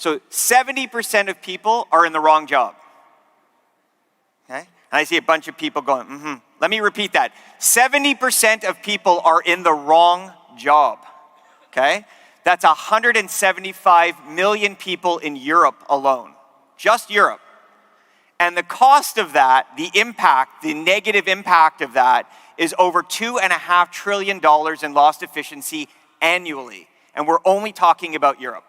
So 70% of people are in the wrong job. Okay? And I see a bunch of people going, Let me repeat that. 70% of people are in the wrong job. Okay? That's 175 million people in Europe alone. Just Europe. And the cost of that, the impact, the negative impact of that is over $2.5 trillion in lost efficiency annually. And we're only talking about Europe.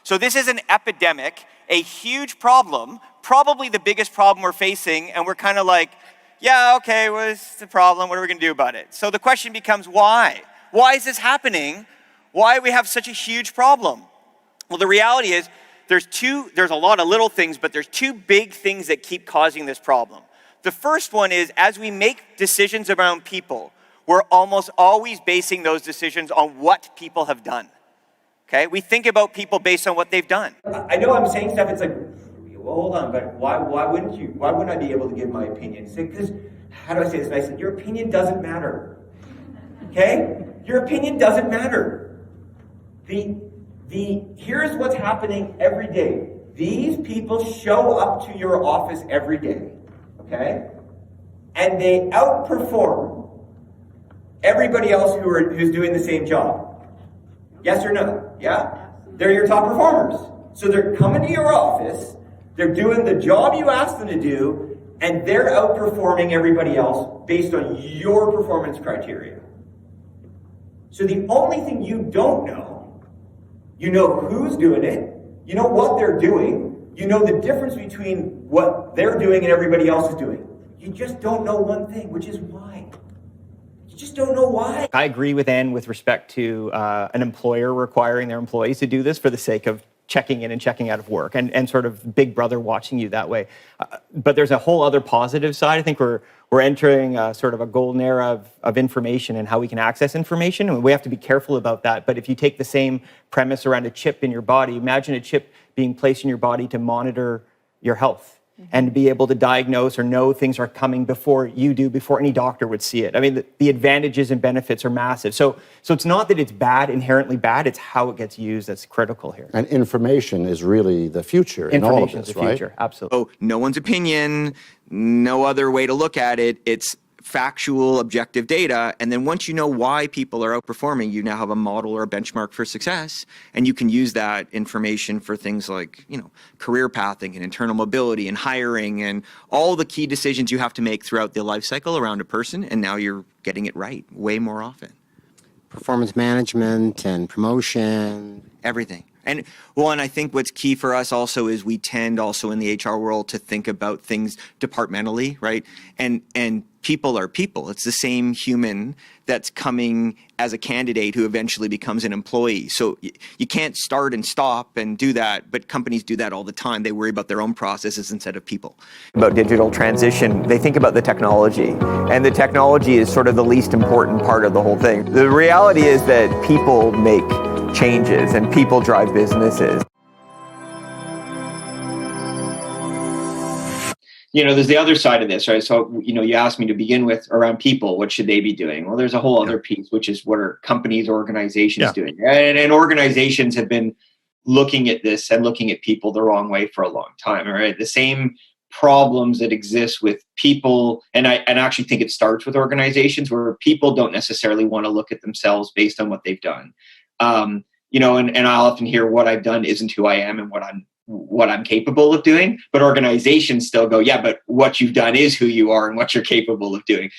So this is an epidemic, a huge problem, probably the biggest problem we're facing, and we're kind of like, yeah, okay, what's the problem? What are we going to do about it? So the question becomes, why? Why is this happening? Why do we have such a huge problem? Well, the reality is, there's a lot of little things, but there's two big things that keep causing this problem. The first one is, as we make decisions around people, we're almost always basing those decisions on what people have done. Okay? We think about people based on what they've done. I know I'm saying stuff, it's like, well, hold on, but why wouldn't you? Why wouldn't I be able to give my opinion? Because, how do I say this nicely? Your opinion doesn't matter. Okay? Your opinion doesn't matter. Here's what's happening every day. These people show up to your office every day, okay? And they outperform everybody else who's doing the same job. Yes or no? Yeah? They're your top performers. So they're coming to your office, they're doing the job you asked them to do, and they're outperforming everybody else based on your performance criteria. So the only thing you don't know, you know who's doing it, you know what they're doing, you know the difference between what they're doing and everybody else is doing. You just don't know one thing, which is why. You just don't know why. I agree with Anne with respect to an employer requiring their employees to do this for the sake of checking in and checking out of work and sort of big brother watching you that way. But there's a whole other positive side. I think we're entering sort of a golden era of information and how we can access information, and we have to be careful about that. But if you take the same premise around a chip in your body, imagine a chip being placed in your body to monitor your health and to be able to diagnose or know things are coming before you do, before any doctor would see it. I mean, the advantages and benefits are massive. So it's not that it's bad, inherently bad, it's how it gets used that's critical here. And information is really the future in all of this, right? Information is the future, absolutely. So no one's opinion, no other way to look at it. It's factual, objective data. And then once you know why people are outperforming, you now have a model or a benchmark for success. And you can use that information for things like, career pathing and internal mobility and hiring and all the key decisions you have to make throughout the life cycle around a person. And now you're getting it right way more often. Performance management and promotion. Everything. And I think what's key for us also is we tend also in the HR world to think about things departmentally, right? And people are people. It's the same human that's coming as a candidate who eventually becomes an employee. So you can't start and stop and do that, but companies do that all the time. They worry about their own processes instead of people. About digital transition, they think about the technology, and the technology is sort of the least important part of the whole thing. The reality is that people make changes and people drive businesses. There's the other side of this, right? So, you asked me to begin with around people, what should they be doing? Well, there's a whole other piece, which is what are companies, organizations doing? And organizations have been looking at this and looking at people the wrong way for a long time, right? The same problems that exist with people, and I actually think it starts with organizations where people don't necessarily want to look at themselves based on what they've done. And I often hear what I've done isn't who I am and what I'm capable of doing, but organizations still go, yeah, but what you've done is who you are and what you're capable of doing.